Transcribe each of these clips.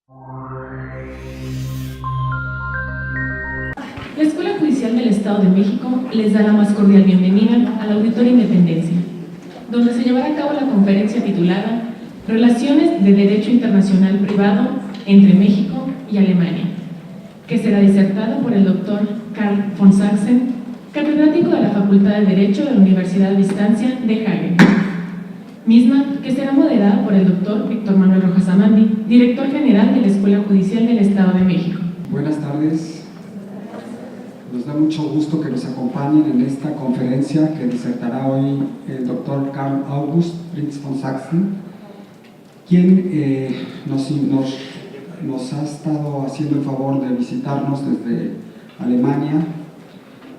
La Escuela Judicial del Estado de México les da la más cordial bienvenida al Auditorio Independencia, donde se llevará a cabo la conferencia titulada Relaciones de Derecho Internacional Privado entre México y Alemania, que será disertada por el doctor Karl von Sachsen, catedrático de la Facultad de Derecho de la Universidad a Distancia de Hagen, misma que será moderada por el doctor Víctor Manuel Rojas Amandi, director general de la Escuela Judicial del Estado de México. Buenas tardes. Nos da mucho gusto que nos acompañen en esta conferencia que disertará hoy el doctor Karl August Prinz von Sachsen, quien nos ha estado haciendo el favor de visitarnos desde Alemania.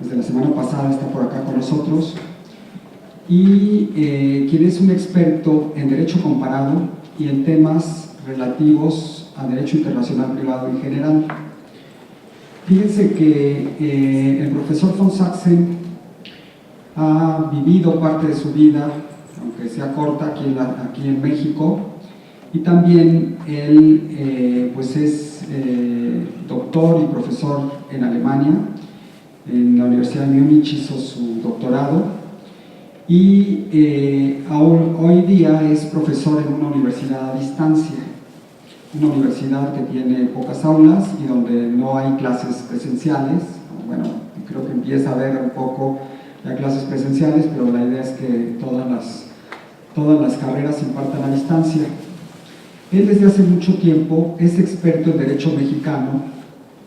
Desde la semana pasada está por acá con nosotros, y quien es un experto en Derecho Comparado y en temas relativos a Derecho Internacional Privado en general. Fíjense que el profesor von Sachsen ha vivido parte de su vida, aunque sea corta, aquí en México, y también él pues es doctor y profesor en Alemania. En la Universidad de Múnich hizo su doctorado y hoy día es profesor en una universidad a distancia, una universidad que tiene pocas aulas y donde no hay clases presenciales. Bueno, creo que empieza a haber un poco ya clases presenciales, pero la idea es que todas las carreras se impartan a distancia. Él desde hace mucho tiempo es experto en derecho mexicano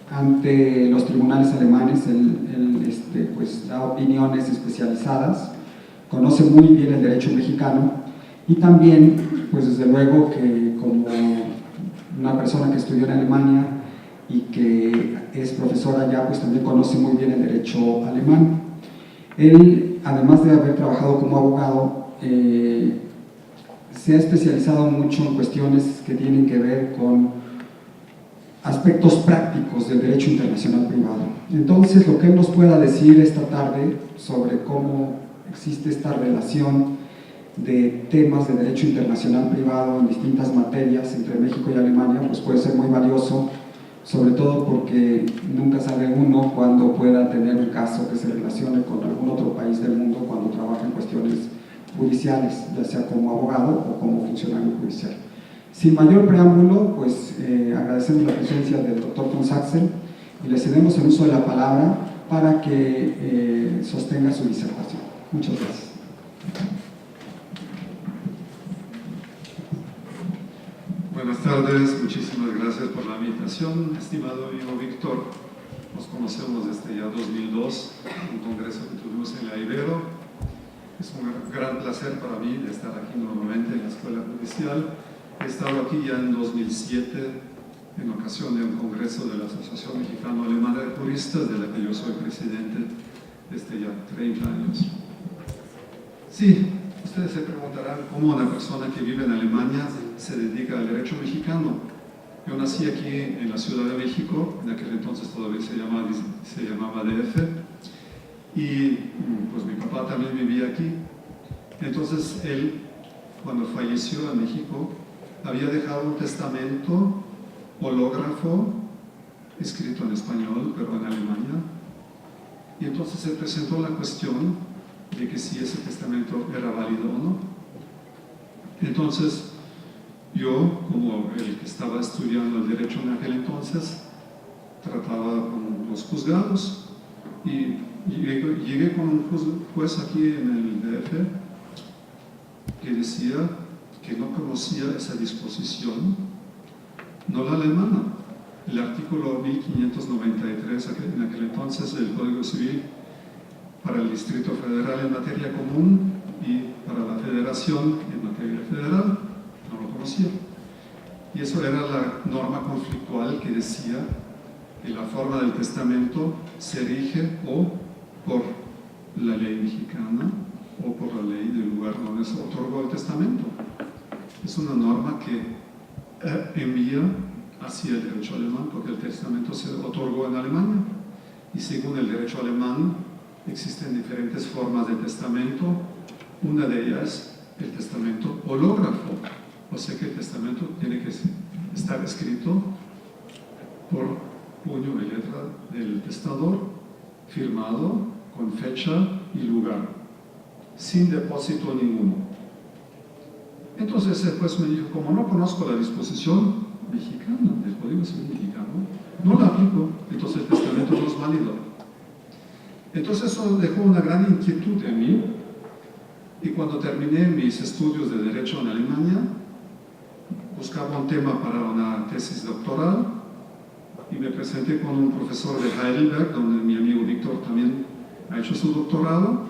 ante los tribunales alemanes. Él pues da opiniones especializadas, conoce muy bien el derecho mexicano y también, pues desde luego que como una persona que estudió en Alemania y que es profesora allá, pues también conoce muy bien el derecho alemán. Él, además de haber trabajado como abogado, se ha especializado mucho en cuestiones que tienen que ver con aspectos prácticos del derecho internacional privado. Entonces, lo que él nos pueda decir esta tarde sobre cómo existe esta relación de temas de derecho internacional privado en distintas materias entre México y Alemania, pues puede ser muy valioso, sobre todo porque nunca sabe uno cuándo pueda tener un caso que se relacione con algún otro país del mundo cuando trabaja en cuestiones judiciales, ya sea como abogado o como funcionario judicial. Sin mayor preámbulo, pues agradecemos la presencia del doctor von Sachsen y le cedemos el uso de la palabra para que sostenga su disertación. Muchas gracias. Buenas tardes, muchísimas gracias por la invitación, estimado amigo Víctor. Nos conocemos desde ya 2002, un congreso que tuvimos en la Ibero. Es un gran placer para mí de estar aquí nuevamente en la Escuela Judicial. He estado aquí ya en 2007 en ocasión de un congreso de la Asociación Mexicano-Alemana de Juristas, de la que yo soy presidente desde ya 30 años. Sí, ustedes se preguntarán cómo una persona que vive en Alemania se dedica al derecho mexicano. Yo nací aquí en la Ciudad de México, en aquel entonces todavía se llamaba DF, y pues mi papá también vivía aquí. Entonces él, cuando falleció en México, había dejado un testamento hológrafo escrito en español, pero en Alemania, y entonces se presentó la cuestión de que si ese testamento era válido o no. Entonces yo, como el que estaba estudiando el derecho en aquel entonces, trataba con los juzgados y llegué con un juez aquí en el DF que decía que no conocía esa disposición, no la alemana, el artículo 1593 en aquel entonces del Código Civil para el Distrito Federal en materia común y para la Federación en materia federal, no lo conocía. Y eso era la norma conflictual que decía que la forma del testamento se rige o por la ley mexicana o por la ley del lugar donde se otorgó el testamento. Es una norma que envía hacia el derecho alemán, porque el testamento se otorgó en Alemania, y según el derecho alemán existen diferentes formas de testamento. Una de ellas, el testamento hológrafo, O sea que el testamento tiene que estar escrito por puño y letra del testador, firmado con fecha y lugar, sin depósito ninguno. Entonces el juez me dijo, como no conozco la disposición mexicana, del Código Civil mexicano, no la aplico, entonces el testamento no es válido. Entonces eso dejó una gran inquietud en mí, y cuando terminé mis estudios de Derecho en Alemania, buscaba un tema para una tesis doctoral, y me presenté con un profesor de Heidelberg, donde mi amigo Víctor también ha hecho su doctorado,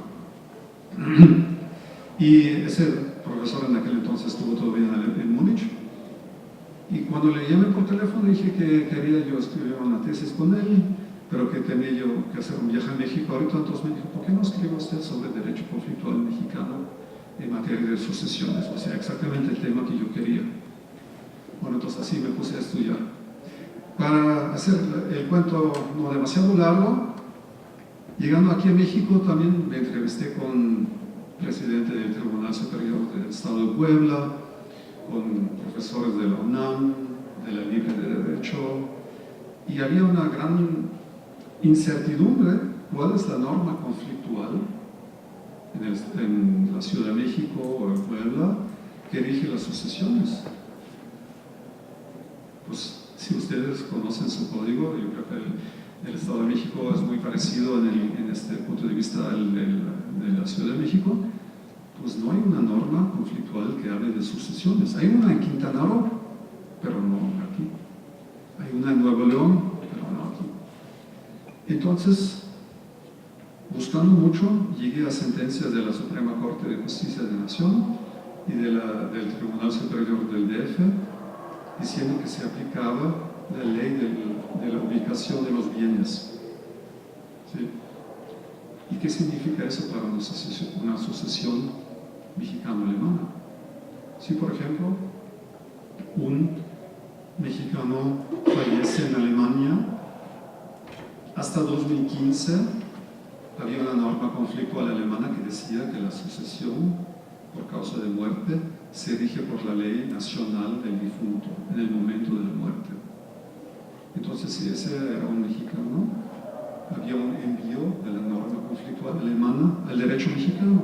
y ese profesor en aquel entonces estuvo todavía en Múnich, y cuando le llamé por teléfono dije que quería yo escribir una tesis con él, pero que tenía yo que hacer un viaje a México ahorita. Entonces me dijo, ¿por qué no escribe usted sobre derecho conflictual mexicano en materia de sucesiones? O sea, exactamente el tema que yo quería. Bueno, entonces así me puse a estudiar. Para hacer el cuento no demasiado largo, llegando aquí a México también me entrevisté con el presidente del Tribunal Superior del Estado de Puebla, con profesores de la UNAM, de la Libre de Derecho, y había una gran incertidumbre cuál es la norma conflictual en la Ciudad de México o en Puebla que rige las sucesiones. Pues si ustedes conocen su código, yo creo que el Estado de México es muy parecido en este punto de vista de la Ciudad de México, pues no hay una norma conflictual que hable de sucesiones. Hay una en Quintana Roo, pero no aquí. Hay una en Nuevo León, pero no aquí. Entonces, buscando mucho, llegué a sentencias de la Suprema Corte de Justicia de la Nación y del Tribunal Superior del DF, diciendo que se aplicaba la ley de la ubicación de los bienes. ¿Sí? ¿Y qué significa eso para una sucesión mexicano-alemana? Si, por ejemplo, un mexicano fallece en Alemania, hasta 2015 había una norma conflictual alemana que decía que la sucesión por causa de muerte se rige por la ley nacional del difunto en el momento de la muerte. Entonces, si ese era un mexicano, había un envío de la norma conflictual alemana al derecho mexicano.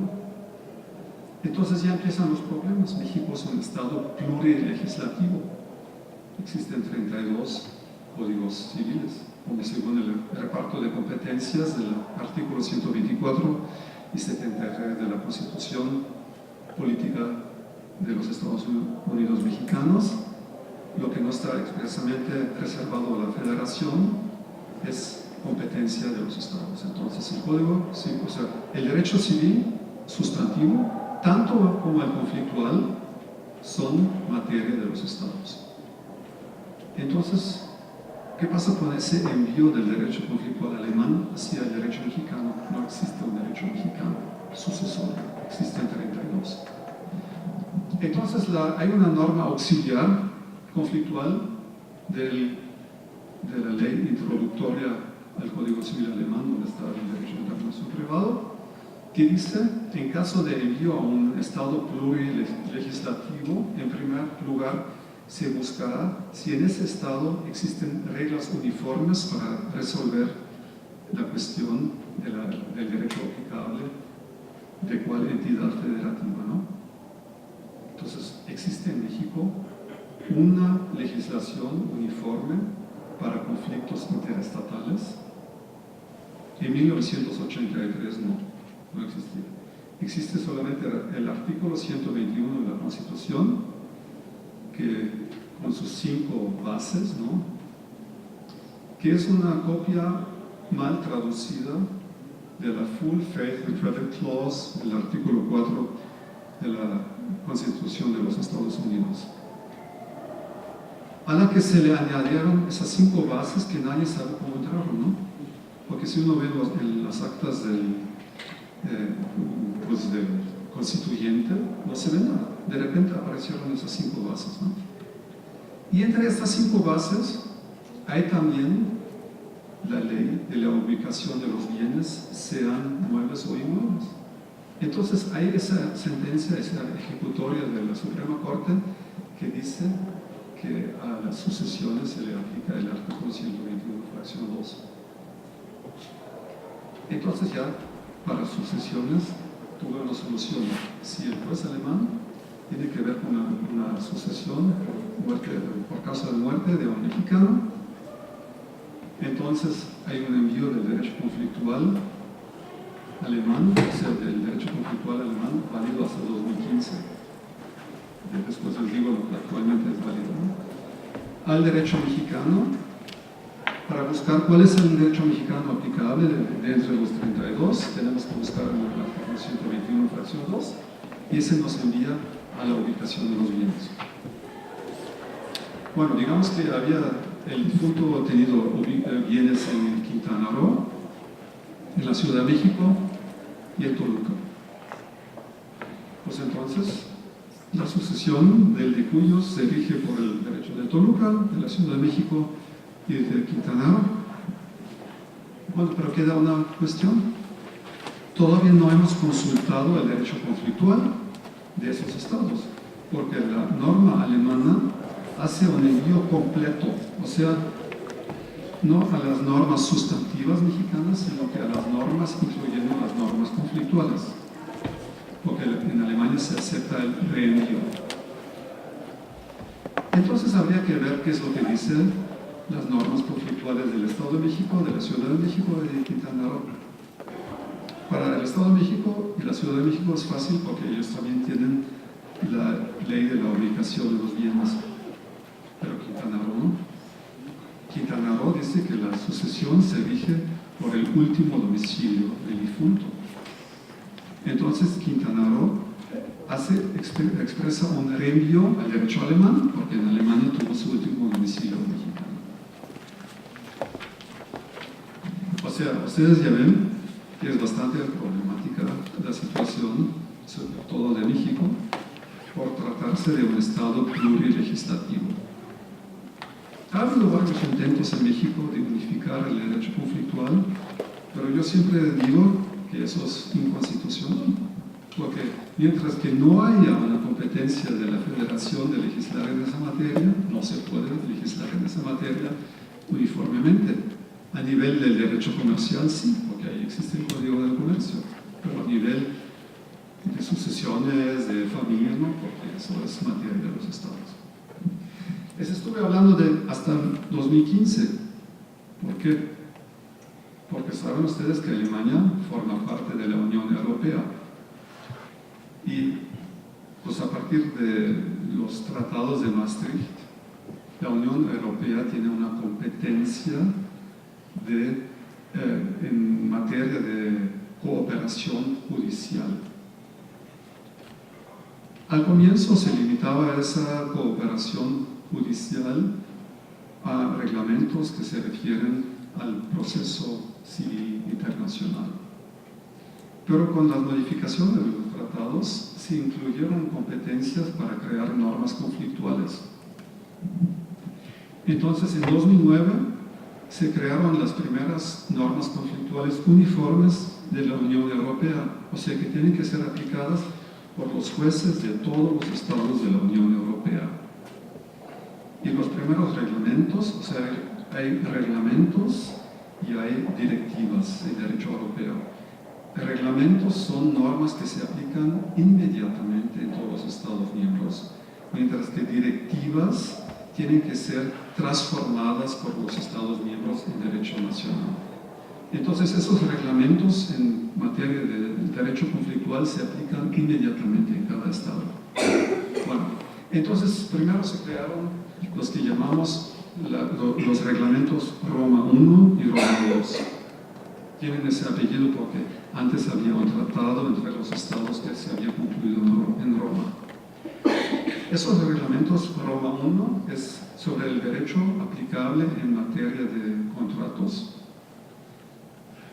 Entonces ya empiezan los problemas. México es un estado plurilegislativo. Existen 32 códigos civiles, donde según el reparto de competencias del artículo 124 y 73 de la Constitución Política de los Estados Unidos Mexicanos, lo que no está expresamente reservado a la Federación es competencia de los estados. Entonces el código, sí, o sea, el derecho civil sustantivo, tanto como el conflictual, son materia de los estados. Entonces, ¿qué pasa con ese envío del derecho conflictual alemán hacia el derecho mexicano? No existe un derecho mexicano sucesor, existen 32. Entonces hay una norma auxiliar conflictual de la ley introductoria al Código Civil alemán, donde está el derecho internacional privado, que dice, en caso de envío a un estado plurilegislativo, en primer lugar se buscará si en ese estado existen reglas uniformes para resolver la cuestión del derecho aplicable de cuál entidad federativa, ¿no? Entonces, existe en México una legislación uniforme para conflictos interestatales. En 1983 no existía. Existe solamente el artículo 121 de la Constitución, que con sus 5 bases, ¿no?, que es una copia mal traducida de la Full Faith and Credit Clause, el artículo 4 de la Constitución de los Estados Unidos, a la que se le añadieron esas 5 bases que nadie sabe cómo entraron, ¿no? Porque si uno ve en las actas del constituyente, no se ve nada. De repente aparecieron esas 5 bases, ¿no? Y entre estas 5 bases hay también la ley de la ubicación de los bienes, sean muebles o inmuebles. Entonces hay esa sentencia, esa ejecutoria de la Suprema Corte que dice que a las sucesiones se le aplica el artículo 121, fracción 2. Entonces ya, para sucesiones, tuve una solución. Si el juez alemán tiene que ver con una sucesión por causa de muerte de un mexicano, entonces hay un envío del derecho conflictual alemán, o sea, del derecho conflictual alemán, válido hasta 2015. Después les digo lo que actualmente es válido, ¿no? Al derecho mexicano, para buscar cuál es el derecho mexicano aplicable de entre los 32, tenemos que buscar el artículo 121, fracción 2, y ese nos envía a la ubicación de los bienes. Bueno, digamos que el difunto ha tenido bienes en Quintana Roo, en la Ciudad de México y en Toluca. Pues entonces, la sucesión del de cuyos se rige por el derecho de Toluca, de la Ciudad de México y de Quintana Roo. Bueno, pero queda una cuestión. Todavía no hemos consultado el derecho conflictual de esos estados, porque la norma alemana hace un envío completo, o sea, no a las normas sustantivas mexicanas, sino que a las normas, incluyendo las normas conflictuales, porque en Alemania se acepta el reenvío. Entonces habría que ver qué es lo que dicen las normas conflictuales del Estado de México, de la Ciudad de México y de Quintana Roo. Para el Estado de México y la Ciudad de México es fácil porque ellos también tienen la ley de la ubicación de los bienes, pero Quintana Roo no. Quintana Roo dice que la sucesión se rige por el último domicilio del difunto. Entonces Quintana Roo expresa un reenvío al derecho alemán, porque en Alemania tuvo su último domicilio mexicano. O sea, ustedes ya ven que es bastante problemática la situación, sobre todo de México, por tratarse de un Estado plurilegislativo. Ha habido varios intentos en México de unificar el derecho conflictual, pero yo siempre digo que eso es inconstitucional, porque mientras que no haya una competencia de la Federación de legislar en esa materia, no se puede legislar en esa materia uniformemente. A nivel del derecho comercial sí, porque ahí existe el Código del Comercio, pero a nivel de sucesiones, de familias, no, porque eso es materia de los estados. Les estuve hablando de hasta 2015. ¿Por qué? Porque saben ustedes que Alemania forma parte de la Unión Europea. Y pues a partir de los tratados de Maastricht, la Unión Europea tiene una competencia en materia de cooperación judicial. Al comienzo se limitaba esa cooperación judicial a reglamentos que se refieren al proceso civil internacional. Pero con las modificaciones de los tratados se incluyeron competencias para crear normas conflictuales. Entonces, en 2009 se crearon las primeras normas conflictuales uniformes de la Unión Europea, o sea que tienen que ser aplicadas por los jueces de todos los estados de la Unión Europea. Y los primeros reglamentos, o sea, hay reglamentos y hay directivas en derecho europeo. Reglamentos son normas que se aplican inmediatamente en todos los estados miembros, mientras que directivas tienen que ser transformadas por los estados miembros en derecho nacional. Entonces esos reglamentos en materia de derecho conflictual se aplican inmediatamente en cada estado. Bueno, entonces primero se crearon los que llamamos los reglamentos Roma I y Roma II. Tienen ese apellido porque antes había un tratado entre los estados que se había concluido en Roma. Esos reglamentos Roma I es sobre el derecho aplicable en materia de contratos.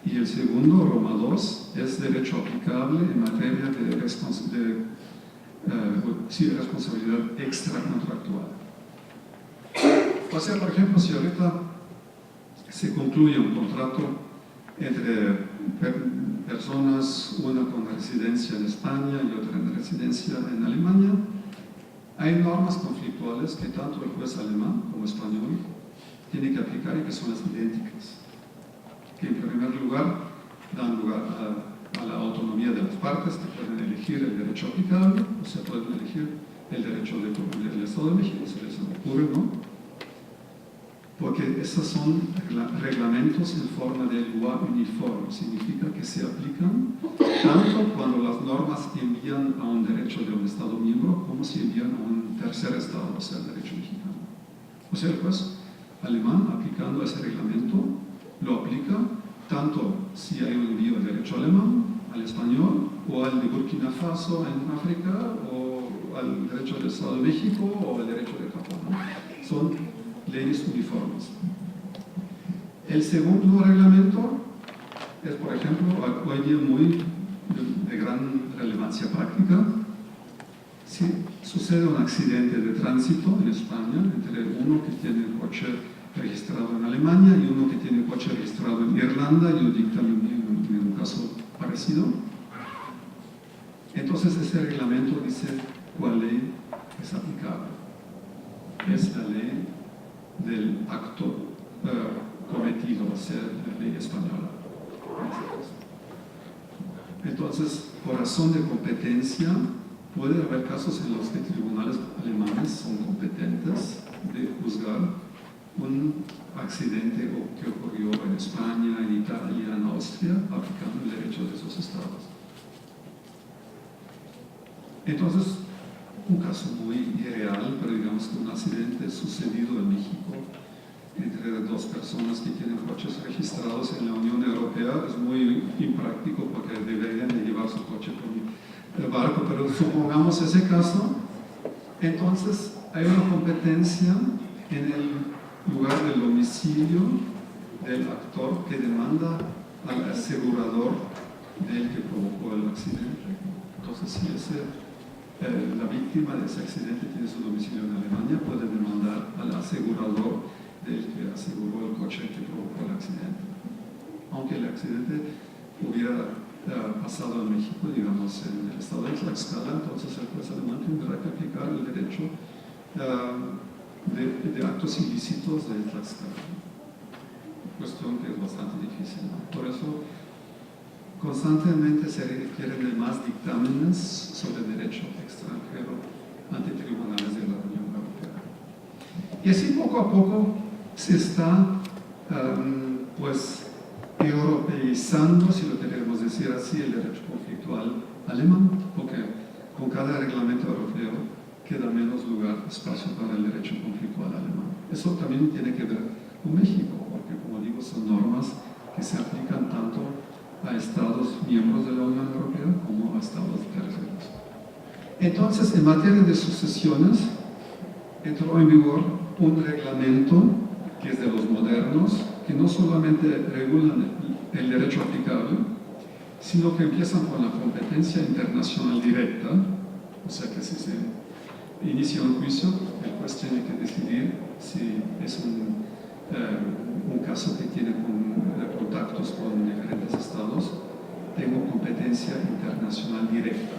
Y el segundo, Roma II, es derecho aplicable en materia de responsabilidad extracontractual. O sea, por ejemplo, si ahorita se concluye un contrato entre personas, una con residencia en España y otra en residencia en Alemania, Hay normas conflictuales que tanto el juez alemán como español tiene que aplicar y que son las idénticas, que en primer lugar dan lugar a la autonomía de las partes, que pueden elegir el derecho aplicable, o sea, pueden elegir el derecho del Estado de México, si les ocurre, ¿no? Porque esos son reglamentos en forma de loi uniforme, significa que se aplican tanto cuando las normas envían a un derecho de un Estado miembro como si envían a un tercer Estado, o sea, el derecho mexicano. O sea, el juez alemán, aplicando ese reglamento, lo aplica tanto si hay un envío del derecho alemán al español, o al de Burkina Faso en África, o al derecho del Estado de México, o al derecho de Japón, ¿no? Son leyes uniformes. El segundo reglamento es, por ejemplo, hoy día muy de gran relevancia práctica. Si sucede un accidente de tránsito en España entre uno que tiene un coche registrado en Alemania y uno que tiene un coche registrado en Irlanda, yo dictaminé en un caso parecido. Entonces ese reglamento dice cuál ley es aplicable. Es la ley del acto cometido, o sea, la ley española. Entonces, por razón de competencia, puede haber casos en los que tribunales alemanes son competentes de juzgar un accidente que ocurrió en España, en Italia, en Austria, aplicando el derecho de esos estados. Entonces, un caso muy irreal, pero digamos que un accidente sucedido en México entre dos personas que tienen coches registrados en la Unión Europea es muy impráctico porque deberían de llevar su coche por el barco, pero supongamos ese caso. Entonces hay una competencia en el lugar del domicilio del actor que demanda al asegurador del que provocó el accidente. Entonces si la víctima de ese accidente tiene su domicilio en Alemania, puede demandar al asegurador del que aseguró el coche que provocó el accidente. Aunque el accidente hubiera pasado en México, digamos en el estado de Tlaxcala, entonces el juez alemán tendrá que aplicar el derecho de actos ilícitos de Tlaxcala. Cuestión que es bastante difícil, ¿no? Por eso constantemente se requieren de más dictámenes sobre derecho extranjero ante tribunales de la Unión Europea. Y así poco a poco se está pues europeizando, si lo queremos decir así, el derecho conflictual alemán, porque con cada reglamento europeo queda menos lugar, espacio para el derecho conflictual alemán. Eso también tiene que ver con México, porque como digo, son normas que se aplican tanto a Estados miembros de la Unión Europea como a Estados terceros. Entonces, en materia de sucesiones, entró en vigor un reglamento que es de los modernos, que no solamente regulan el derecho aplicable, sino que empiezan con la competencia internacional directa, o sea que si se inicia un juicio, el juez tiene que decidir si es un caso que tiene contactos con diferentes estados, tengo competencia internacional directa.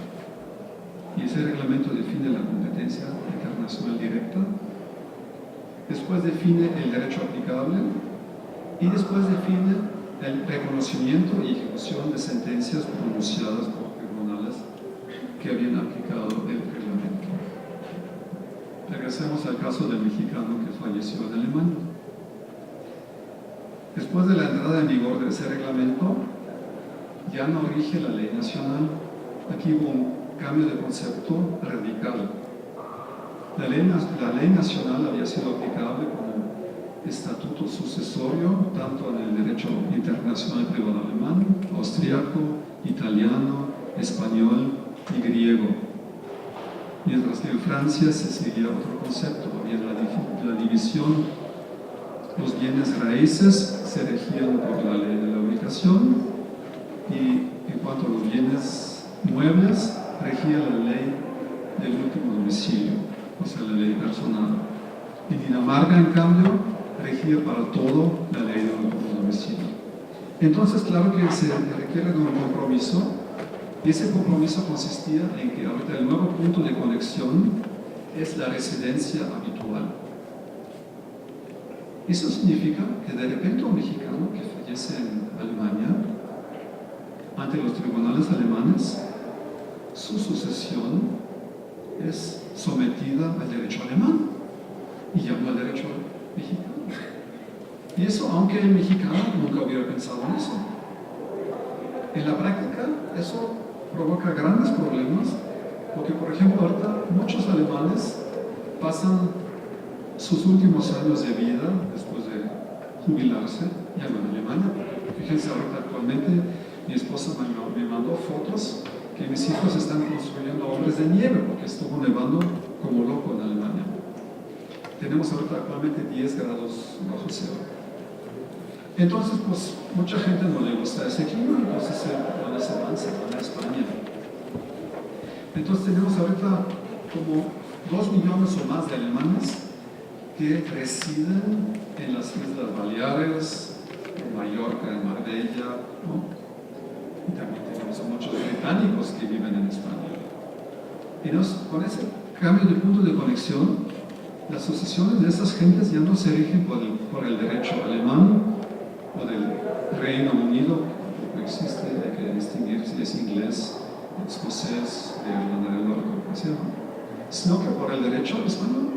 Y ese reglamento define la competencia internacional directa, después define el derecho aplicable y después define el reconocimiento y ejecución de sentencias pronunciadas por tribunales que habían aplicado el reglamento. Regresemos al caso del mexicano que falleció en Alemania. Después de la entrada en vigor de ese reglamento, ya no rige la ley nacional. Aquí hubo un cambio de concepto radical. La ley nacional había sido aplicable como estatuto sucesorio, tanto en el derecho internacional privado alemán, austriaco, italiano, español y griego. Mientras que en Francia se seguía otro concepto, había la división. Los bienes raíces se regían por la ley de la ubicación y en cuanto a los bienes muebles, regía la ley del último domicilio, o sea, la ley personal. En Dinamarca, en cambio, regía para todo la ley del último domicilio. Entonces, claro que se requiere de un compromiso, y ese compromiso consistía en que ahorita el nuevo punto de conexión es la residencia habitual. Eso significa que de repente un mexicano que fallece en Alemania, ante los tribunales alemanes, su sucesión es sometida al derecho alemán y ya no al derecho mexicano. Y eso, aunque el mexicano nunca hubiera pensado en eso. En la práctica, eso provoca grandes problemas, porque, por ejemplo, ahorita muchos alemanes pasan sus últimos años de vida, después de jubilarse, ya no en Alemania. Fíjense, ahorita actualmente mi esposa me mandó fotos que mis hijos están construyendo hombres de nieve, porque estuvo nevando como loco en Alemania. Tenemos ahorita actualmente 10 grados bajo cero. Entonces, pues, mucha gente no le gusta ese clima, entonces cuando se van a España. Entonces tenemos ahorita como 2 millones o más de alemanes que residen en las Islas Baleares, en Mallorca, en Marbella, ¿no? Y también tenemos muchos británicos que viven en España. Y con ese cambio de punto de conexión, las sucesiones de esas gentes ya no se rigen por el derecho alemán o del Reino Unido, que existe, hay que distinguir si es inglés, escocés, de Irlanda del Norte, sino que por el derecho español.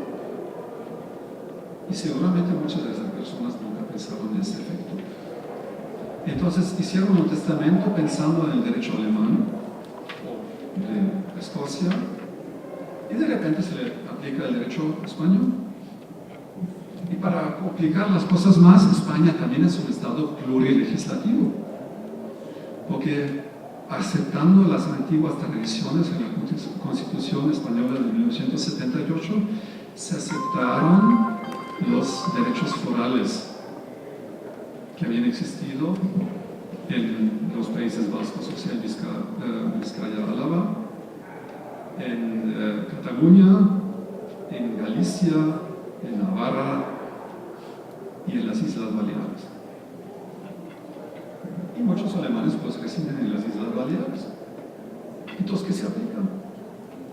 Y seguramente muchas de esas personas nunca pensaron en ese efecto. Entonces hicieron un testamento pensando en el derecho alemán o de Escocia, y de repente se le aplica el derecho español. Y para complicar las cosas más, España también es un estado plurilegislativo, porque aceptando las antiguas tradiciones en la Constitución española de 1978, se aceptaron los derechos forales que habían existido en los Países Vascos, o sea, en Vizcaya-Álava, en Cataluña, en Galicia, en Navarra y en las Islas Baleares. Y muchos alemanes pues residen en las Islas Baleares. Entonces, ¿qué se aplica?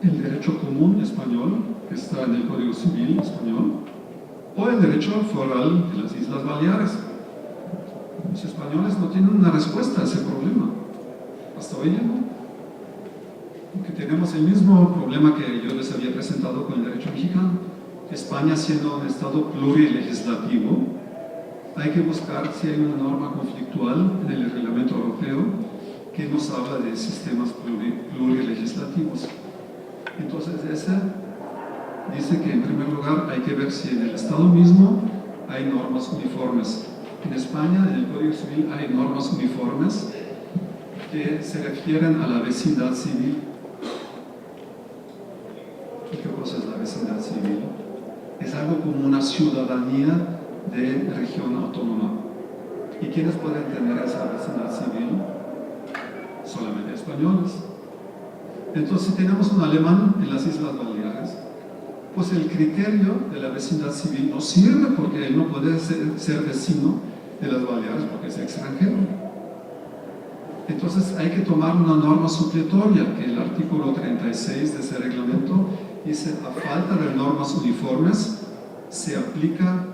El derecho común español, que está en el Código Civil español, o el derecho foral de las Islas Baleares. Los españoles no tienen una respuesta a ese problema. Hasta hoy no. Porque tenemos el mismo problema que yo les había presentado con el derecho mexicano. España, siendo un estado plurilegislativo, hay que buscar si hay una norma conflictual en el reglamento europeo que nos habla de sistemas plurilegislativos. Entonces, ese dice que en primer lugar hay que ver si en el estado mismo hay normas uniformes. En España, en el Código Civil, hay normas uniformes que se refieren a la vecindad civil. ¿Y qué cosa es la vecindad civil? Es algo como una ciudadanía de región autónoma. ¿Y quiénes pueden tener esa vecindad civil? Solamente españoles. Entonces, si tenemos un alemán en las Islas Baleares, pues el criterio de la vecindad civil no sirve, porque él no puede ser vecino de las Baleares porque es extranjero. Entonces hay que tomar una norma supletoria, que el artículo 36 de ese reglamento dice: a falta de normas uniformes se aplica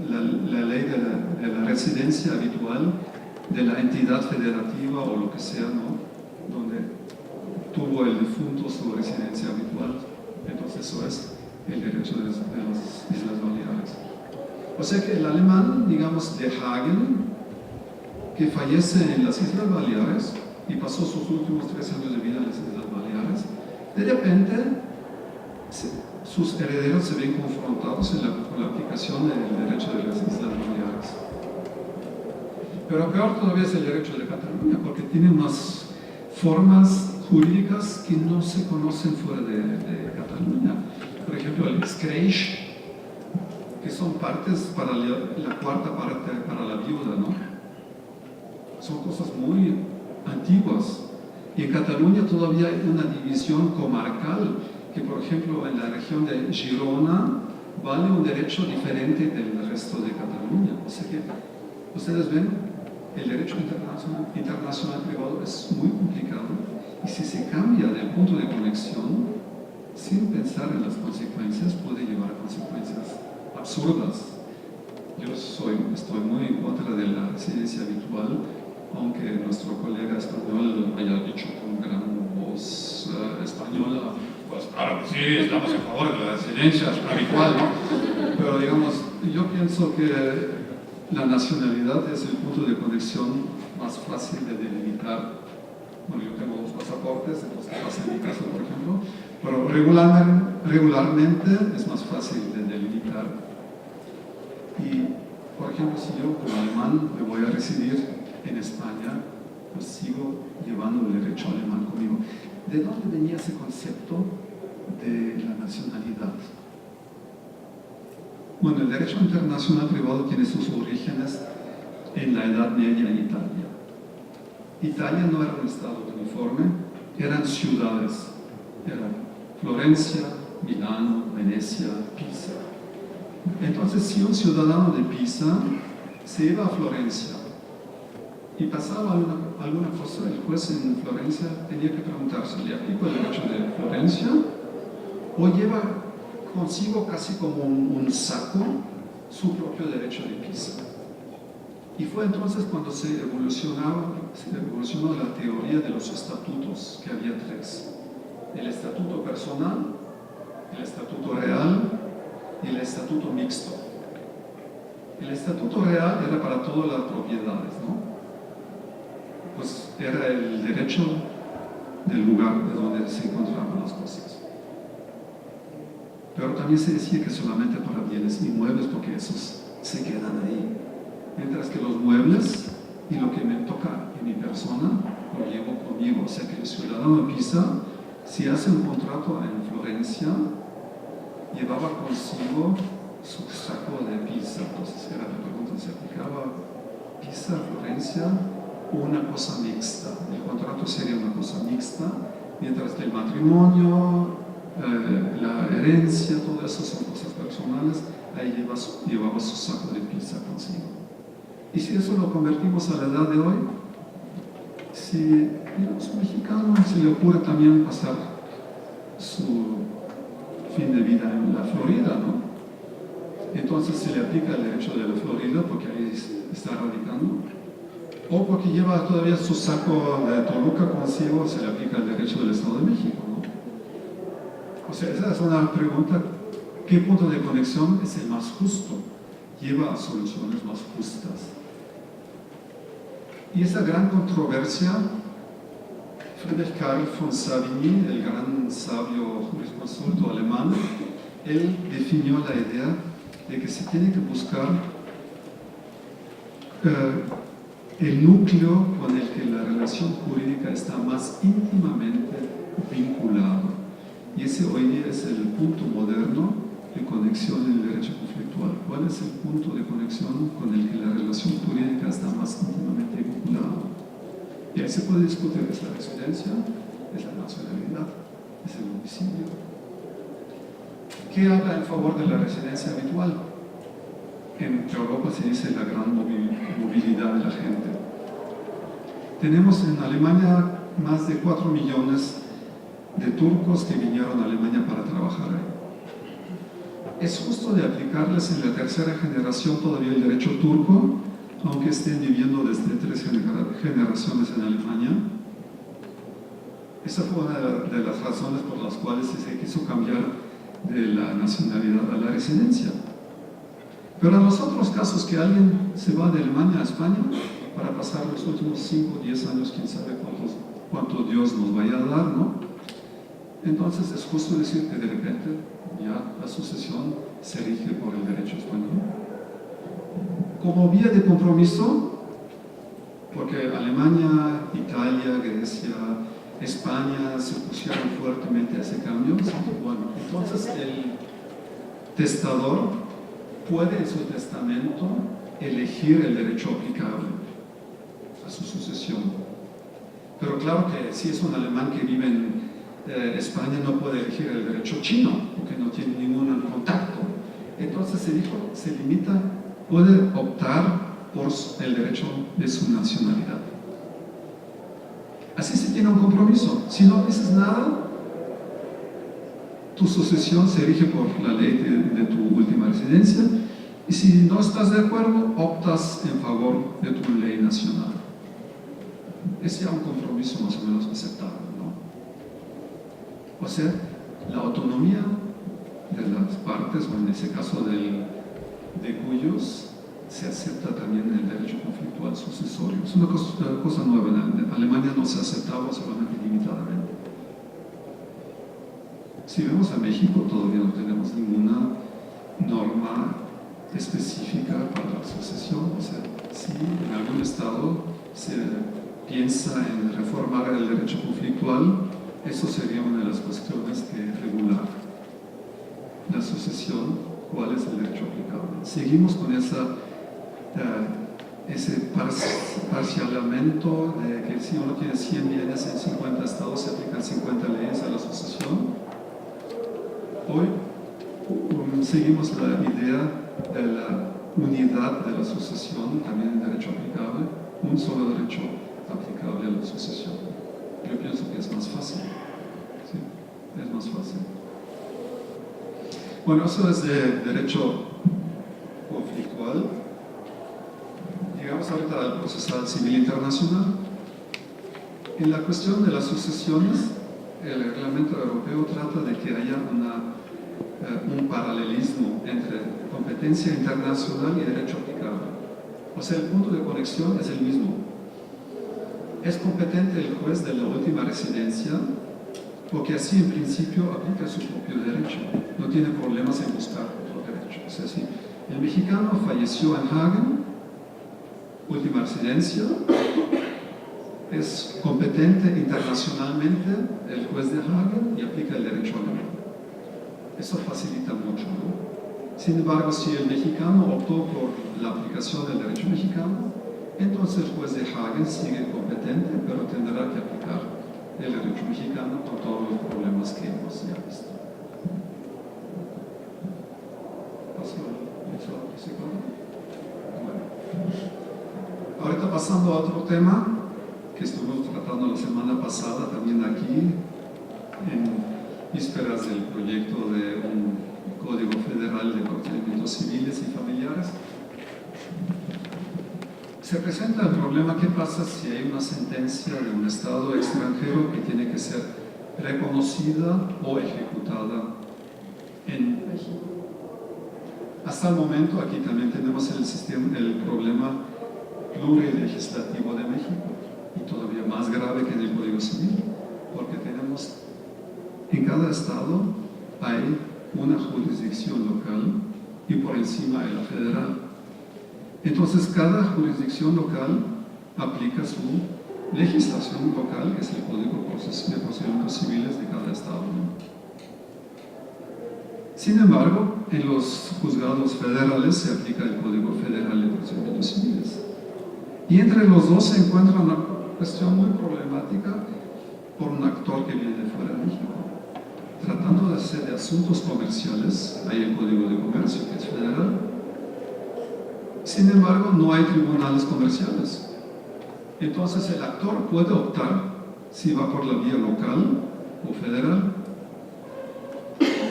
la ley de la residencia habitual de la entidad federativa o lo que sea, ¿no?, donde tuvo el difunto su residencia habitual. Entonces eso es el derecho de las Islas Baleares. O sea que el alemán, digamos, de Hagen, que fallece en las Islas Baleares y pasó sus últimos 3 años de vida en las Islas Baleares, de repente sus herederos se ven confrontados con la aplicación del derecho de las Islas Baleares. Pero peor todavía es el derecho de Cataluña, porque tiene unas formas jurídicas que no se conocen fuera de Cataluña. Por ejemplo, el Screix, que son partes para la cuarta parte para la viuda, ¿no? Son cosas muy antiguas. Y en Cataluña todavía hay una división comarcal, que por ejemplo en la región de Girona vale un derecho diferente del resto de Cataluña. O sea que, ustedes ven, el derecho internacional privado es muy complicado, y si se cambia del punto de conexión, sin pensar en las consecuencias, puede llevar a consecuencias absurdas. Yo estoy muy en contra de la residencia habitual, aunque nuestro colega español haya dicho con gran voz española, pues claro que sí, estamos a favor de la residencia habitual, ¿no? Pero digamos, yo pienso que la nacionalidad es el punto de conexión más fácil de delimitar. Bueno, yo tengo 2 pasaportes, entonces pasa en mi caso, por ejemplo, pero regularmente es más fácil de delimitar. Y, por ejemplo, si yo como alemán me voy a residir en España, pues sigo llevando el derecho alemán conmigo. ¿De dónde venía ese concepto de la nacionalidad? Bueno, el derecho internacional privado tiene sus orígenes en la Edad Media en Italia. Italia no era un estado uniforme, eran ciudades. Eran Florencia, Milano, Venecia, Pisa. Entonces, si un ciudadano de Pisa se iba a Florencia y pasaba alguna cosa, el juez en Florencia tenía que preguntarse, ¿le aplico el derecho de Florencia o lleva consigo casi como un saco su propio derecho de Pisa? Y fue entonces cuando se evolucionó la teoría de los estatutos, que había 3. El estatuto personal, el estatuto real y el estatuto mixto. El estatuto real era para todas las propiedades, ¿no? Pues era el derecho del lugar de donde se encontraban las cosas. Pero también se decía que solamente para bienes inmuebles, porque esos se quedan ahí. Mientras que los muebles y lo que me toca en mi persona lo llevo conmigo. O sea que el ciudadano de Pisa, si hace un contrato en Florencia, llevaba consigo su saco de Pisa. Entonces era la pregunta, ¿se aplicaba Pisa, Florencia o una cosa mixta? El contrato sería una cosa mixta, mientras que el matrimonio, la herencia, todo eso son cosas personales, ahí llevaba su saco de Pisa consigo. Y si eso lo convertimos a la edad de hoy, si a un mexicano se le ocurre también pasar su fin de vida en la Florida, ¿no? Entonces se le aplica el derecho de la Florida porque ahí está radicando, o porque lleva todavía su saco de Toluca consigo, se le aplica el derecho del Estado de México, ¿no? O sea, esa es una pregunta, ¿qué punto de conexión es el más justo? Lleva a soluciones más justas. Y esa gran controversia, Friedrich Karl von Savigny, el gran sabio jurisconsulto alemán, él definió la idea de que se tiene que buscar el núcleo con el que la relación jurídica está más íntimamente vinculado. Y ese hoy día es el punto moderno de conexión en el derecho conflictual. ¿Cuál es el punto de conexión con el que la relación jurídica está más íntimamente vinculada? Y ahí se puede discutir, ¿es la residencia? ¿Es la nacionalidad? ¿Es el domicilio? ¿Qué habla en favor de la residencia habitual? En Europa se dice la gran movilidad de la gente. Tenemos en Alemania más de 4 millones de turcos que vinieron a Alemania para trabajar ahí. ¿Es justo de aplicarles en la tercera generación todavía el derecho turco, aunque estén viviendo desde 3 generaciones en Alemania? Esa fue una de las razones por las cuales se quiso cambiar de la nacionalidad a la residencia. Pero en los otros casos que alguien se va de Alemania a España para pasar los últimos 5 o 10 años, quién sabe cuánto Dios nos vaya a dar, ¿no? Entonces es justo decir que de repente ya la sucesión se rige por el derecho español. Como vía de compromiso, porque Alemania, Italia, Grecia, España se pusieron fuertemente a ese cambio, bueno, entonces el testador puede en su testamento elegir el derecho aplicable a su sucesión. Pero claro que si es un alemán que vive en España no puede elegir el derecho chino, porque no tiene ningún contacto. Entonces se limita, puede optar por el derecho de su nacionalidad. Así se tiene un compromiso. Si no dices nada, tu sucesión se rige por la ley de tu última residencia, y si no estás de acuerdo, optas en favor de tu ley nacional. Es ya un compromiso más o menos aceptable, ¿no? O sea, la autonomía de las partes, o en ese caso de cuyos, se acepta también en el derecho conflictual sucesorio. Es una cosa nueva. En Alemania no se aceptaba, solamente limitadamente. Si vemos a México, todavía no tenemos ninguna norma específica para la sucesión. O sea, si en algún estado se piensa en reformar el derecho conflictual, eso sería una de las cuestiones que regular la sucesión, cuál es el derecho aplicable. Seguimos con ese parcialamiento de que si uno tiene 100 bienes en 50 estados, se aplican 50 leyes a la sucesión. Hoy seguimos la idea de la unidad de la sucesión, también en derecho aplicable, un solo derecho aplicable a la sucesión. Yo pienso que es más fácil. ¿Sí? Es más fácil. Bueno, eso es de derecho conflictual. Llegamos ahorita al procesal civil internacional. En la cuestión de las sucesiones, el reglamento europeo trata de que haya un paralelismo entre competencia internacional y derecho aplicable. O sea, el punto de conexión es el mismo. Es competente el juez de la última residencia porque así en principio aplica su propio derecho. No tiene problemas en buscar otro derecho. O sea, si el mexicano falleció en Hagen, última residencia, es competente internacionalmente el juez de Hagen y aplica el derecho alemán. Eso facilita mucho, ¿no? Sin embargo, si el mexicano optó por la aplicación del derecho mexicano, entonces el juez de Hagen sigue competente, pero tendrá que aplicar el derecho mexicano con todos los problemas que hemos ya visto. Bueno. Ahorita pasando a otro tema que estuvimos tratando la semana pasada, también aquí, en vísperas del proyecto de un Código Federal de Procedimientos Civiles y Familiares. Se presenta el problema: ¿qué pasa si hay una sentencia de un Estado extranjero que tiene que ser reconocida o ejecutada en México? Hasta el momento, aquí también tenemos el problema plurilegislativo de México, y todavía más grave que en el Código Civil, porque tenemos en cada estado hay una jurisdicción local y por encima hay la federal. Entonces cada jurisdicción local aplica su legislación local, que es el Código de Procedimientos Civiles de cada estado. Sin embargo, en los juzgados federales se aplica el Código Federal de Procedimientos Civiles. Y entre los dos se encuentra una cuestión muy problemática por un actor que viene de fuera de México. Tratando de hacer de asuntos comerciales, hay el Código de Comercio, que es federal. Sin embargo, no hay tribunales comerciales. Entonces el actor puede optar si va por la vía local o federal.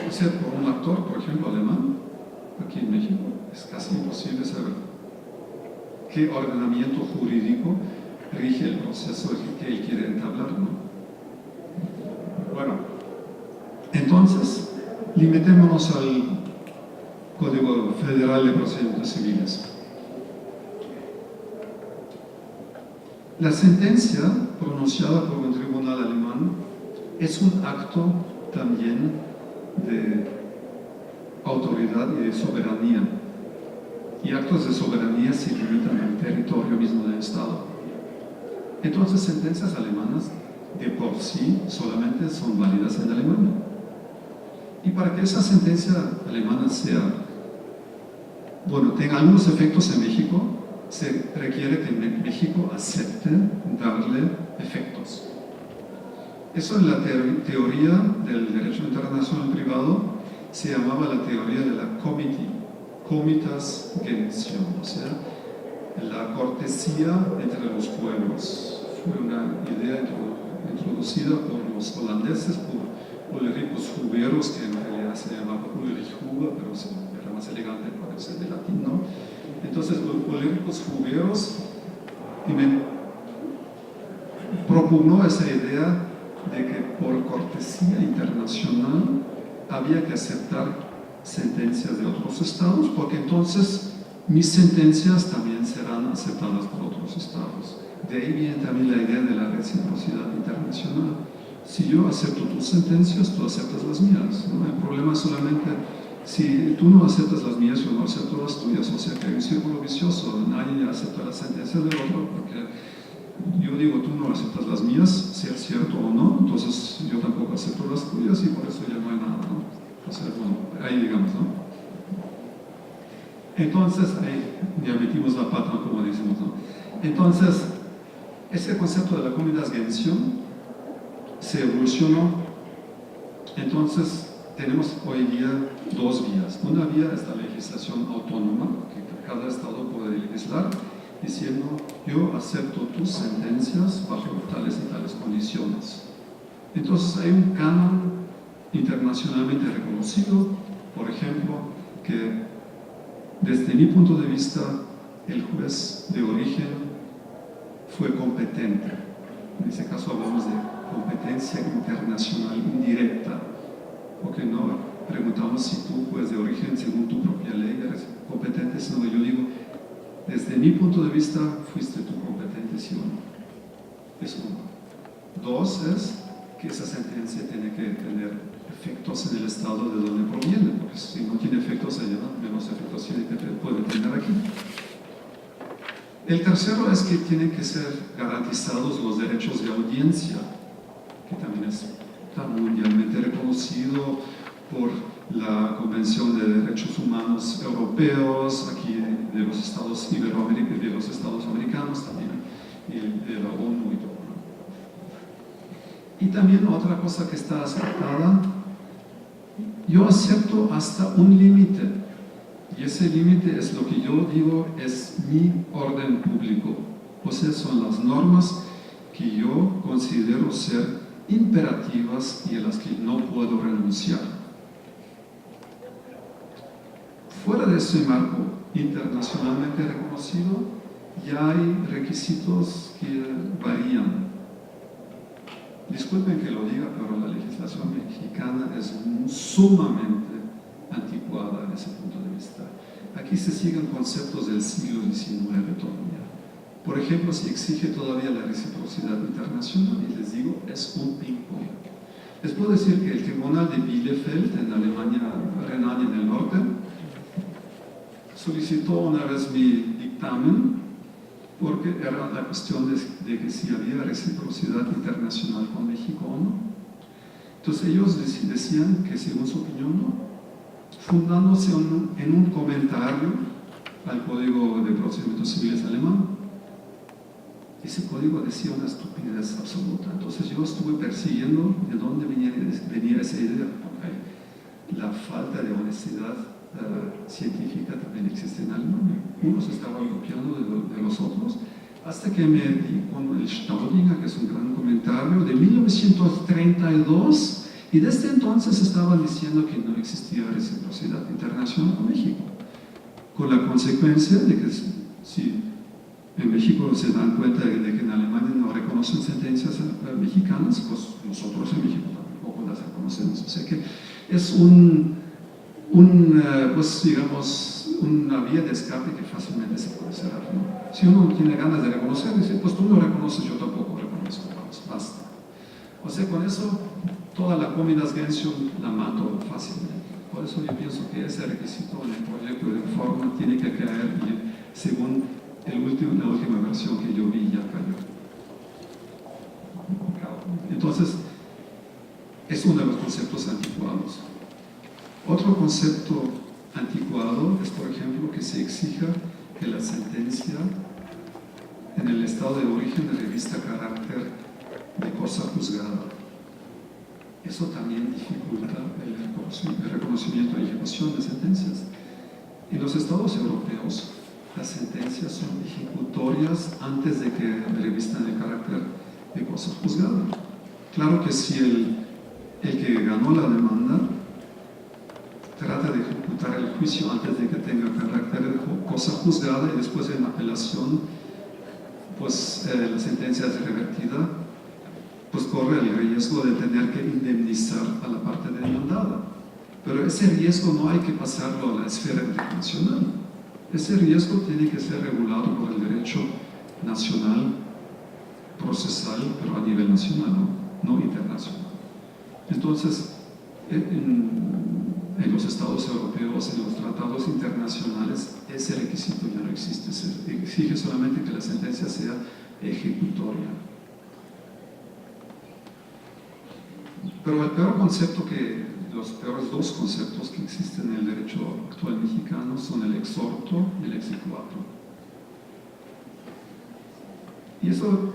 O sea, por un actor, por ejemplo, alemán, aquí en México, es casi imposible saber qué ordenamiento jurídico rige el proceso que él quiere entablar, ¿no? Bueno, entonces, limitémonos al Código Federal de Procedimientos Civiles. La sentencia pronunciada por un tribunal alemán es un acto también de autoridad y de soberanía. Y actos de soberanía se limitan al territorio mismo del Estado. Entonces, sentencias alemanas de por sí solamente son válidas en Alemania. Y para que esa sentencia alemana tenga algunos efectos en México, se requiere que México acepte darle efectos. Eso en la teoría del derecho internacional privado se llamaba la teoría de la comitas gentium, o sea, la cortesía entre los pueblos. Fue una idea introducida por los holandeses, por Ulricus Huberus, que en realidad se llamaba Ulrich Huber, pero era más elegante por ser de latín, ¿no? Entonces, Ulricus Huberus me propugnó esa idea de que por cortesía internacional había que aceptar sentencias de otros estados, porque entonces mis sentencias también serán aceptadas por otros estados. De ahí viene también la idea de la reciprocidad internacional. Si yo acepto tus sentencias, tú aceptas las mías, ¿no? El problema es solamente si tú no aceptas las mías, yo no acepto las tuyas. O sea que hay un círculo vicioso. Nadie acepta las sentencias del otro porque yo digo, tú no aceptas las mías, sea cierto o no, entonces yo tampoco acepto las tuyas y por eso ya no hay nada, ¿no? O sea, bueno, ahí digamos, ¿no? Entonces, ahí ya metimos la pata, como decimos, ¿no? Entonces, ese concepto de la Kommunikationsgrenze se evolucionó. Entonces, tenemos hoy día dos vías. Una vía es la legislación autónoma, que cada estado puede legislar, diciendo, yo acepto tus sentencias bajo tales y tales condiciones. Entonces, hay un canon internacionalmente reconocido, por ejemplo, que desde mi punto de vista, el juez de origen fue competente. En ese caso hablamos de competencia internacional indirecta, porque no preguntamos si tú, juez de origen, según tu propia ley, eres competente, sino yo digo, desde mi punto de vista, fuiste tú competente, sí o no. Es uno. Dos es que esa sentencia tiene que tener efectos en el estado de donde proviene, porque si no tiene efectos allá, menos efectos puede tener aquí. El tercero es que tienen que ser garantizados los derechos de audiencia, que también está mundialmente reconocido por la Convención de Derechos Humanos Europeos, aquí de los Estados Iberoamericanos, de los Estados Americanos también, y de la ONU y todo. Y también otra cosa que está aceptada, yo acepto hasta un límite, y ese límite es lo que yo digo es mi orden público, o sea, son las normas que yo considero ser imperativas y a las que no puedo renunciar. Fuera de ese marco internacionalmente reconocido, ya hay requisitos que varían. Disculpen que lo diga, pero la legislación mexicana es sumamente anticuada en ese punto de vista. Aquí se siguen conceptos del siglo XIX todavía. Por ejemplo, se exige todavía la reciprocidad internacional y les digo, es un ping-pong. Les puedo decir que el tribunal de Bielefeld en Alemania, Renania del Norte, solicitó una vez mi dictamen porque era la cuestión de que si había reciprocidad internacional con México o no. Entonces ellos decían que según su opinión no, fundándose en un comentario al Código de Procedimientos Civiles alemán. Ese código decía una estupidez absoluta. Entonces yo estuve persiguiendo de dónde venía esa idea, porque la falta de honestidad científica también existe en Alemania. Unos estaban copiando de los otros, hasta que me di con el Staudinger, que es un gran comentario, de 1932, y desde entonces estaban diciendo que no existía reciprocidad internacional con México, con la consecuencia de que si en México se dan cuenta de que en Alemania no reconocen sentencias mexicanas, pues nosotros en México tampoco las reconocemos. O sea que es pues digamos, una vía de escape que fácilmente se puede cerrar, ¿no? Si uno tiene ganas de reconocer, dice, pues tú no reconoces, yo tampoco reconozco, vamos, basta. O sea, con eso, toda la Kommunikationsgrenze la mato fácilmente. Por eso yo pienso que ese requisito en el proyecto de reforma tiene que caer según la última versión que yo vi ya cayó. Entonces, es uno de los conceptos anticuados. Otro concepto anticuado es, por ejemplo, que se exija que la sentencia en el estado de origen revista carácter de cosa juzgada. Eso también dificulta el reconocimiento y ejecución de sentencias. En los estados europeos, las sentencias son ejecutorias antes de que revistan el carácter de cosa juzgada. Claro que si el que ganó la demanda trata de ejecutar el juicio antes de que tenga carácter de cosa juzgada, y después en apelación, pues la sentencia es revertida, pues corre el riesgo de tener que indemnizar a la parte demandada. Pero ese riesgo no hay que pasarlo a la esfera internacional. Ese riesgo tiene que ser regulado por el derecho nacional procesal, pero a nivel nacional, no internacional. Entonces, en los estados europeos, en los tratados internacionales, ese requisito ya no existe. Se exige solamente que la sentencia sea ejecutoria. Pero el peor concepto los peores dos conceptos que existen en el derecho actual mexicano son el exhorto y el exequatur. Y eso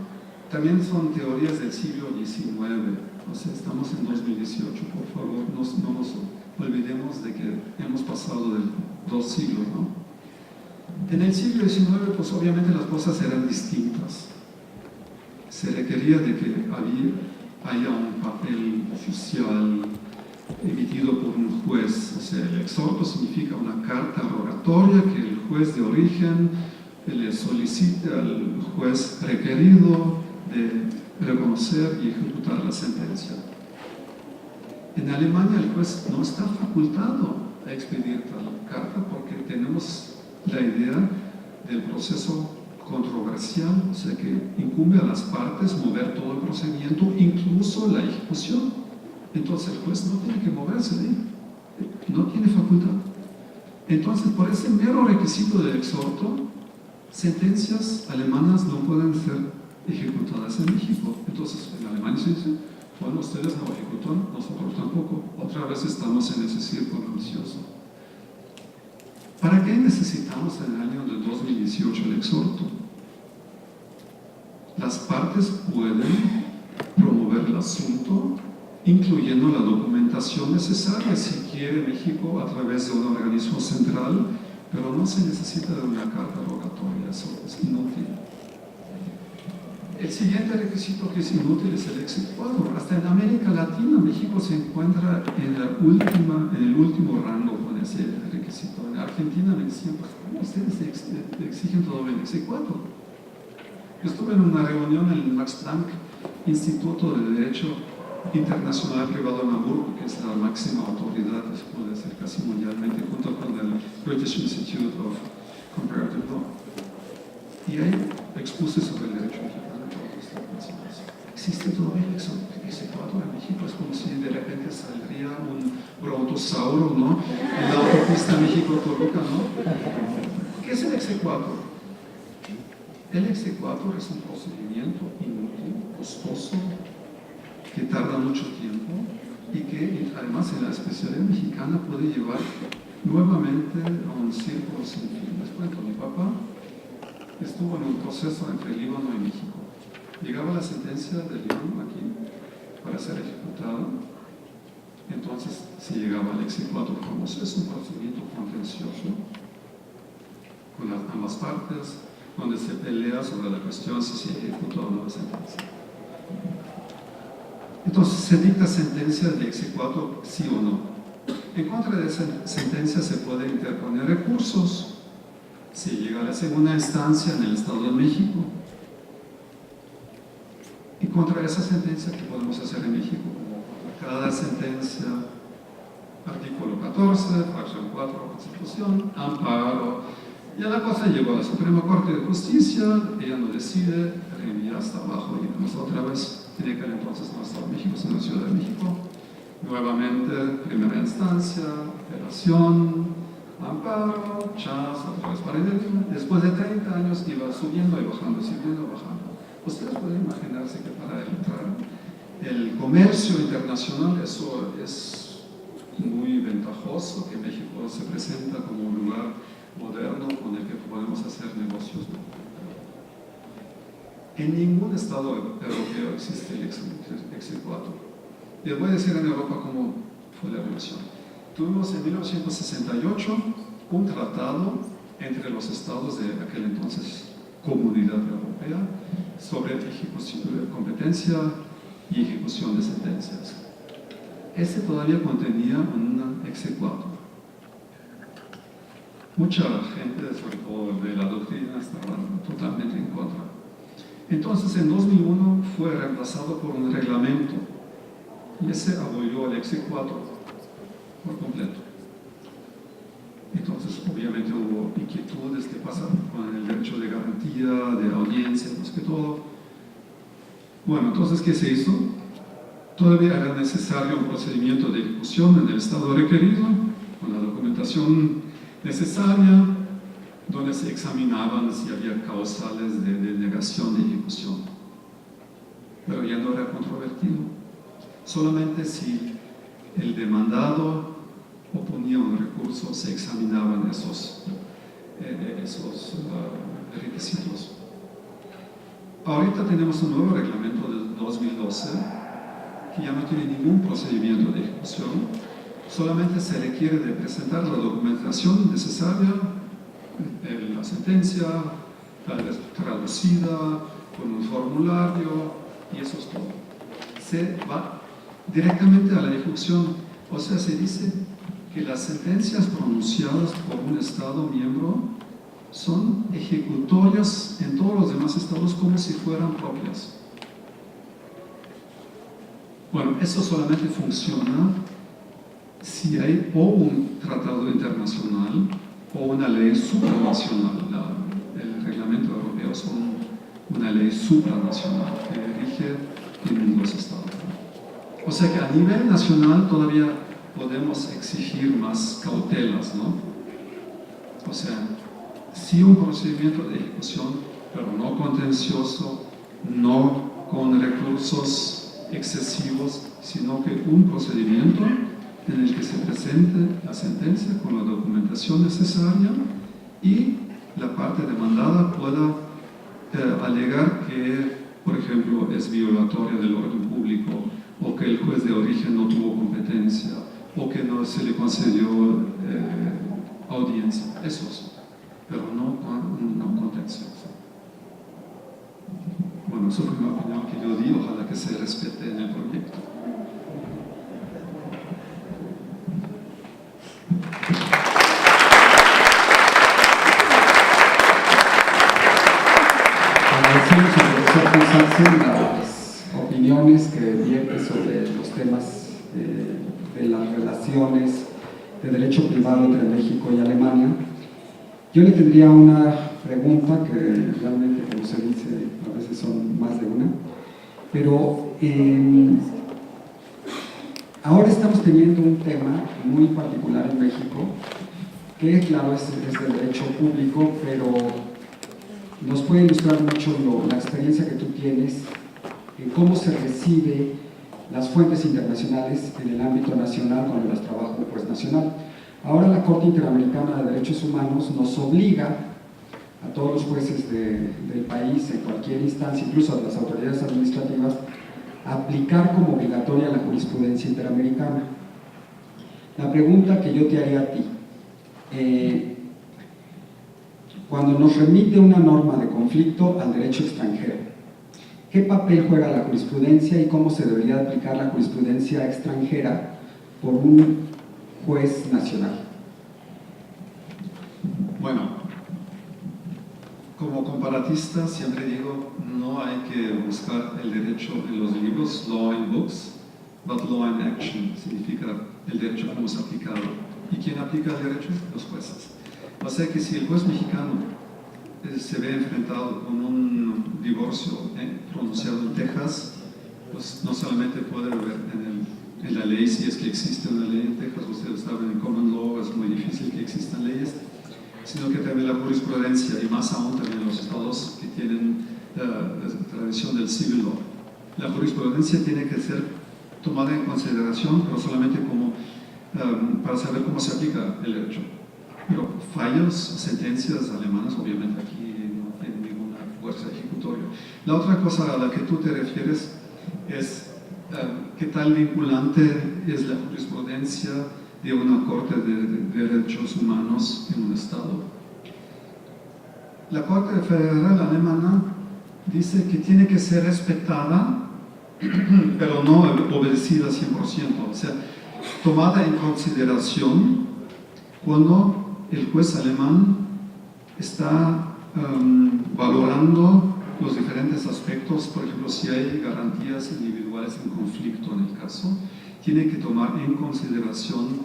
también son teorías del siglo XIX. O sea, estamos en 2018, por favor, no nos olvidemos de que hemos pasado de 2 siglos, ¿no? En el siglo XIX, pues obviamente las cosas eran distintas. Se requería de que haya un papel oficial emitido por un juez. O sea, el exhorto significa una carta rogatoria que el juez de origen le solicita al juez requerido de reconocer y ejecutar la sentencia. En Alemania el juez no está facultado a expedir tal carta porque tenemos la idea del proceso controversial, o sea que incumbe a las partes mover todo el procedimiento, incluso la ejecución. Entonces el juez no tiene que moverse de ahí, no tiene facultad. Entonces, por ese mero requisito del exhorto, sentencias alemanas no pueden ser ejecutadas en México. Entonces, en Alemania se dice, bueno, ustedes no ejecutan, nosotros tampoco. Otra vez estamos en ese círculo vicioso. ¿Para qué necesitamos en el año de 2018 el exhorto? Las partes pueden promover el asunto, incluyendo la documentación necesaria, si quiere México, a través de un organismo central, pero no se necesita de una carta rogatoria, eso es inútil. El siguiente requisito que es inútil es el exequatur. Hasta en América Latina, México se encuentra en el último rango con ese requisito. En Argentina me decían, pues, ¿cómo ustedes exigen todo el exequatur? Yo estuve en una reunión en el Max Planck Instituto de Derecho Internacional Privado en Hamburgo, que es la máxima autoridad, se puede decir casi mundialmente, junto con el British Institute of Comparative Law. Y ahí expuse sobre el derecho mexicano. Existe todavía el exequatur en México, es como si de repente saldría un brontosauro, ¿no? En la autopista México-Toluca, ¿no? ¿Qué es el exequatur? El exequatur es un procedimiento inútil, costoso, que tarda mucho tiempo y que además en la especialidad mexicana puede llevar nuevamente a un círculo sin fin. Les cuento, mi papá estuvo en un proceso entre Líbano y México. Llegaba la sentencia del Líbano aquí para ser ejecutada, entonces se llegaba al exequatur famoso. Es un procedimiento contencioso con ambas partes, donde se pelea sobre la cuestión si se ejecuta o no la sentencia. Entonces se dicta sentencia de exequatur, sí o no. En contra de esa sentencia se puede interponer recursos. Si llega a la segunda instancia en el Estado de México, y contra esa sentencia, ¿qué podemos hacer en México? Cada sentencia, artículo 14, fracción 4, Constitución, amparo. Ya la cosa llegó a la Suprema Corte de Justicia, ella no decide, reenvía hasta abajo y vamos otra vez, tiene que entonces no Estado de México, sino la Ciudad de México. Nuevamente, primera instancia, apelación, amparo, chas, otra vez para el. Después de 30 años iba subiendo y bajando, subiendo y bajando. Ustedes pueden imaginarse que para entrar el comercio internacional, eso es muy ventajoso, que México se presenta como un lugar moderno con el que podemos hacer negocios. En ningún estado europeo existe el exequatur. Les voy a decir en Europa cómo fue la relación. Tuvimos en 1968 un tratado entre los estados de aquel entonces Comunidad Europea sobre ejecución, competencia y ejecución de sentencias. ese todavía contenía un exequatur. Mucha gente, sobre todo de la doctrina, estaba totalmente en contra. Entonces, en 2001 fue reemplazado por un reglamento y ese abolió el exequatur por completo. Entonces, obviamente hubo inquietudes que pasan con el derecho de garantía, de audiencia, más que todo. Bueno, entonces, ¿qué se hizo? Todavía era necesario un procedimiento de ejecución en el estado requerido, con la documentación necesaria, donde se examinaban si había causales de negación de ejecución. Pero ya no era controvertido. Solamente si el demandado oponía un recurso, se examinaban esos requisitos. Ahorita tenemos un nuevo reglamento del 2012 que ya no tiene ningún procedimiento de ejecución, solamente se requiere de presentar la documentación necesaria, la sentencia, tal vez traducida, con un formulario, y eso es todo. Se va directamente a la ejecución, o sea, se dice que las sentencias pronunciadas por un Estado miembro son ejecutorias en todos los demás estados como si fueran propias. Bueno, eso solamente funciona si hay o un tratado internacional o una ley supranacional. El reglamento europeo es una ley supranacional que rige en los estados. O sea que a nivel nacional todavía podemos exigir más cautelas, ¿no? O sea, sí un procedimiento de ejecución, pero no contencioso, no con recursos excesivos, sino que un procedimiento en el que se presente la sentencia con la documentación necesaria y la parte demandada pueda alegar que, por ejemplo, es violatoria del orden público, o que el juez de origen no tuvo competencia, o que no se le concedió audiencia. Eso es, pero no contencioso. Bueno, eso fue una opinión que yo di, ojalá que se respete en el proyecto. Agradecemos al profesor Constanze las opiniones que vierte sobre los temas de las relaciones de derecho privado entre México y Alemania. Yo le tendría una pregunta que realmente, como se dice, a veces son más de una, pero ahora estamos teniendo un tema muy particular en México, que claro es del derecho público, pero nos puede ilustrar mucho la experiencia que tú tienes en cómo se recibe las fuentes internacionales en el ámbito nacional cuando las trabajo pues nacional. Ahora la Corte Interamericana de Derechos Humanos nos obliga a todos los jueces del país, en cualquier instancia, incluso a las autoridades administrativas, a aplicar como obligatoria la jurisprudencia interamericana. La pregunta que yo te haría a ti, cuando nos remite una norma de conflicto al derecho extranjero, ¿qué papel juega la jurisprudencia y cómo se debería aplicar la jurisprudencia extranjera por un juez nacional? Bueno, como comparatista siempre digo, no hay que buscar el derecho en los libros, law in books, but law in action, significa el derecho como es aplicado. ¿Y quién aplica el derecho? Los jueces. O sea que si el juez mexicano se ve enfrentado con un divorcio pronunciado en Texas, pues no solamente puede ver en la ley, si es que existe una ley en Texas, ustedes saben, en common law es muy difícil que existan leyes, sino que también la jurisprudencia, y más aún también los estados que tienen la tradición del civil law. La jurisprudencia tiene que ser tomada en consideración, pero solamente como para saber cómo se aplica el derecho. Pero fallos, sentencias alemanas, obviamente aquí no tienen ninguna fuerza ejecutoria. La otra cosa a la que tú te refieres es qué tal vinculante es la jurisprudencia de una Corte de Derechos Humanos en un Estado. La Corte Federal Alemana dice que tiene que ser respetada pero no obedecida 100%, o sea, tomada en consideración cuando el juez alemán está valorando los diferentes aspectos. Por ejemplo, si hay garantías individuales en conflicto en el caso, tiene que tomar en consideración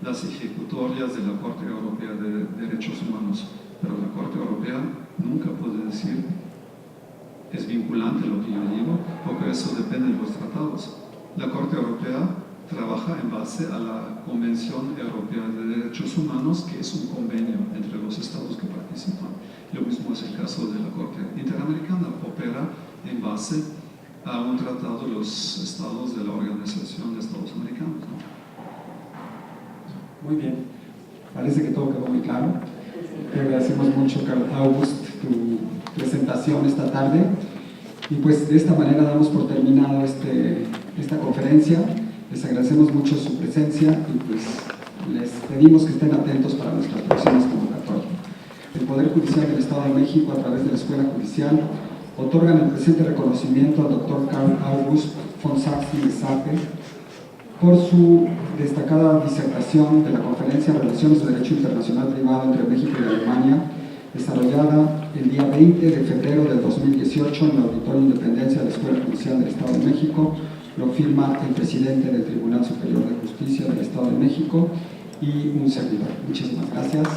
las ejecutorias de la Corte Europea de Derechos Humanos, pero la Corte Europea nunca puede decir es vinculante lo que yo digo, porque eso depende de los tratados. La Corte Europea trabaja en base a la Convención Europea de Derechos Humanos, que es un convenio entre los estados que participan. Lo mismo es el caso de la Corte Interamericana, opera en base a un tratado de los estados de la Organización de Estados Americanos, ¿no? Muy bien, parece que todo quedó muy claro. Te agradecemos mucho, Carl August, tu presentación esta tarde. Y pues de esta manera damos por terminado esta conferencia. Les agradecemos mucho su presencia y pues les pedimos que estén atentos para nuestras próximas convocatorias. El Poder Judicial del Estado de México, a través de la Escuela Judicial, otorgan el presente reconocimiento al Dr. Carl August von Sachsen-Lesape por su destacada disertación de la Conferencia Relaciones de Derecho Internacional Privado entre México y Alemania, desarrollada el día 20 de febrero del 2018 en el Auditorio Independencia de la Escuela Judicial del Estado de México. Lo firma el presidente del Tribunal Superior de Justicia del Estado de México y un servidor. Muchísimas gracias.